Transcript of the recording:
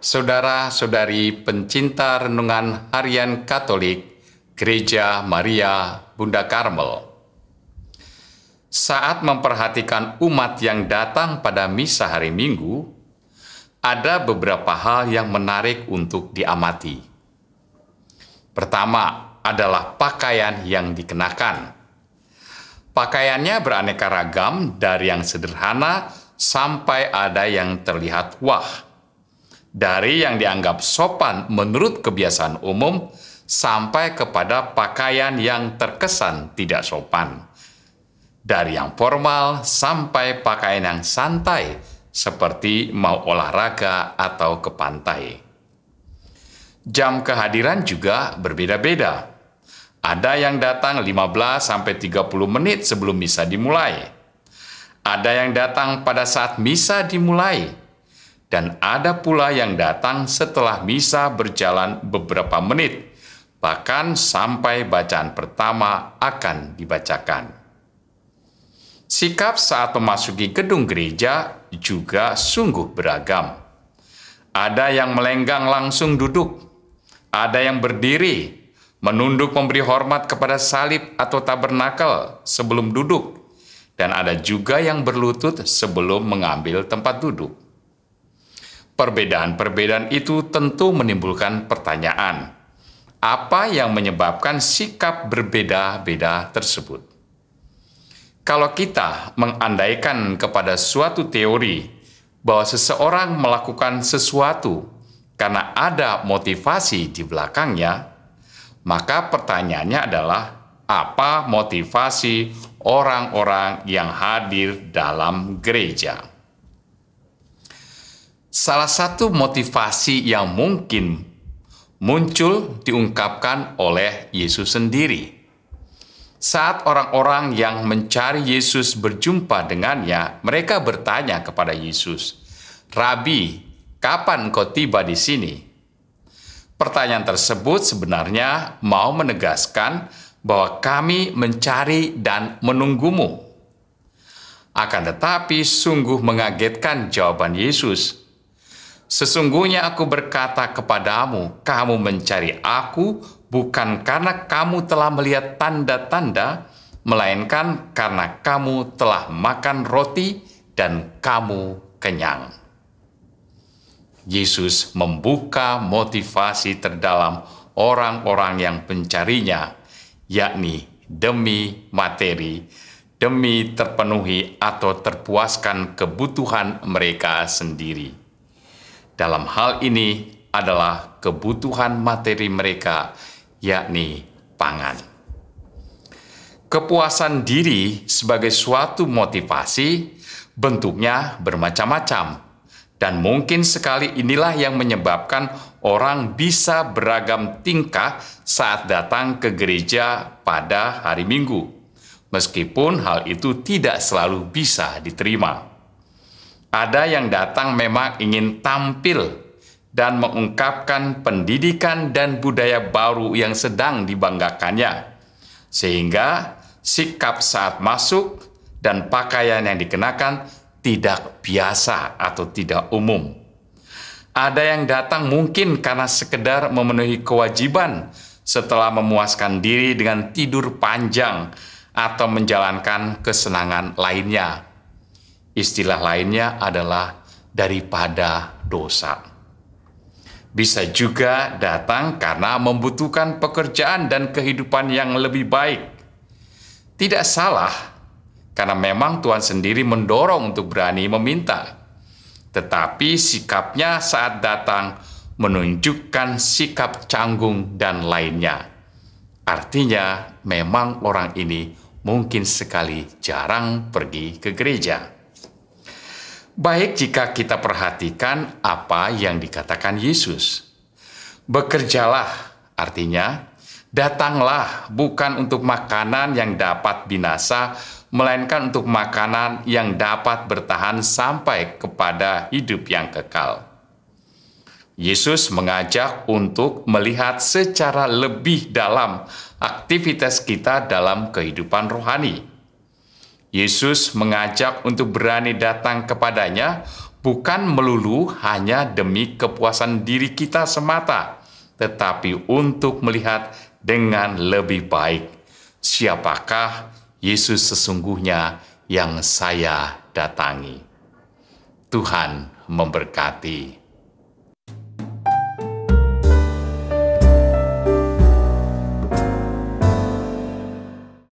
Saudara-saudari pencinta renungan harian Katolik, Gereja Maria Bunda Karmel. Saat memperhatikan umat yang datang pada misa hari Minggu, ada beberapa hal yang menarik untuk diamati. Pertama adalah pakaian yang dikenakan. Pakaiannya beraneka ragam, dari yang sederhana sampai ada yang terlihat wah. Dari yang dianggap sopan menurut kebiasaan umum sampai kepada pakaian yang terkesan tidak sopan. Dari yang formal sampai pakaian yang santai seperti mau olahraga atau ke pantai. Jam kehadiran juga berbeda-beda. Ada yang datang 15-30 menit sebelum misa dimulai. Ada yang datang pada saat misa dimulai. Dan ada pula yang datang setelah misa berjalan beberapa menit, bahkan sampai bacaan pertama akan dibacakan. Sikap saat memasuki gedung gereja juga sungguh beragam. Ada yang melenggang langsung duduk, ada yang berdiri, menunduk memberi hormat kepada salib atau tabernakel sebelum duduk, dan ada juga yang berlutut sebelum mengambil tempat duduk. Perbedaan-perbedaan itu tentu menimbulkan pertanyaan, apa yang menyebabkan sikap berbeda-beda tersebut? Kalau kita mengandaikan kepada suatu teori bahwa seseorang melakukan sesuatu karena ada motivasi di belakangnya, maka pertanyaannya adalah, apa motivasi orang-orang yang hadir dalam gereja? Salah satu motivasi yang mungkin muncul diungkapkan oleh Yesus sendiri. Saat orang-orang yang mencari Yesus berjumpa dengannya, mereka bertanya kepada Yesus, "Rabi, kapan engkau tiba di sini?" Pertanyaan tersebut sebenarnya mau menegaskan bahwa kami mencari dan menunggumu. Akan tetapi sungguh mengagetkan jawaban Yesus. "Sesungguhnya aku berkata kepadamu, kamu mencari aku bukan karena kamu telah melihat tanda-tanda, melainkan karena kamu telah makan roti dan kamu kenyang." Yesus membuka motivasi terdalam orang-orang yang mencarinya, yakni demi materi, demi terpenuhi atau terpuaskan kebutuhan mereka sendiri. Dalam hal ini adalah kebutuhan materi mereka, yakni pangan. Kepuasan diri sebagai suatu motivasi bentuknya bermacam-macam, dan mungkin sekali inilah yang menyebabkan orang bisa beragam tingkah saat datang ke gereja pada hari Minggu, meskipun hal itu tidak selalu bisa diterima. Ada yang datang memang ingin tampil dan mengungkapkan pendidikan dan budaya baru yang sedang dibanggakannya, sehingga sikap saat masuk dan pakaian yang dikenakan tidak biasa atau tidak umum. Ada yang datang mungkin karena sekedar memenuhi kewajiban setelah memuaskan diri dengan tidur panjang atau menjalankan kesenangan lainnya. Istilah lainnya adalah daripada dosa. Bisa juga datang karena membutuhkan pekerjaan dan kehidupan yang lebih baik. Tidak salah, karena memang Tuhan sendiri mendorong untuk berani meminta. Tetapi sikapnya saat datang menunjukkan sikap canggung dan lainnya. Artinya memang orang ini mungkin sekali jarang pergi ke gereja. Baik jika kita perhatikan apa yang dikatakan Yesus. Bekerjalah, artinya datanglah bukan untuk makanan yang dapat binasa, melainkan untuk makanan yang dapat bertahan sampai kepada hidup yang kekal. Yesus mengajak untuk melihat secara lebih dalam aktivitas kita dalam kehidupan rohani. Yesus mengajak untuk berani datang kepadanya bukan melulu hanya demi kepuasan diri kita semata, tetapi untuk melihat dengan lebih baik siapakah Yesus sesungguhnya yang saya datangi. Tuhan memberkati.